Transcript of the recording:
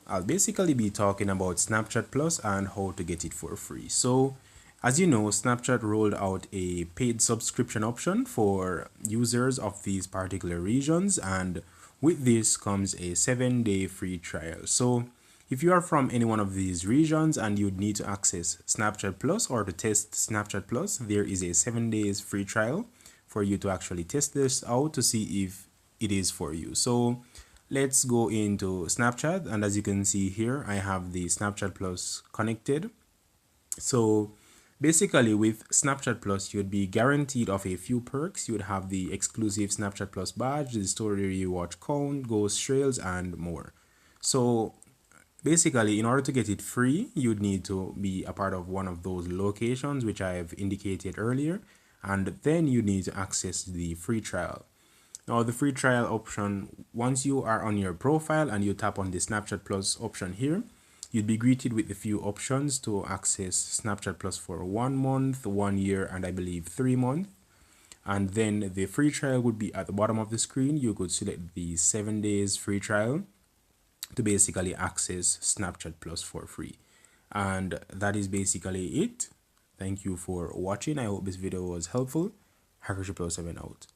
I'll basically be talking about Snapchat Plus and how to get it for free. So as you know, Snapchat rolled out a paid subscription option for users of these particular regions, and with this comes a 7-day free trial. So if you are from any one of these regions and you'd need to access Snapchat Plus or to test Snapchat Plus, there is a 7 days free trial for you to actually test this out to see if it is for you. So let's go into Snapchat, and as you can see here, I have the Snapchat Plus connected. So basically with Snapchat Plus, you'd be guaranteed of a few perks. You'd have the exclusive Snapchat Plus badge, the story rewatch count, ghost trails, and more. So basically, in order to get it free, you'd need to be a part of one of those locations which I have indicated earlier, and then you need to access the free trial. Now the free trial option, once you are on your profile and you tap on the Snapchat Plus option here, you'd be greeted with a few options to access Snapchat Plus for 1 month, 1 year, and I believe 3 months. And then the free trial would be at the bottom of the screen. You could select the 7 days free trial to basically access Snapchat Plus for free. And that is basically it. Thank you for watching. I hope this video was helpful. Hacker7 out.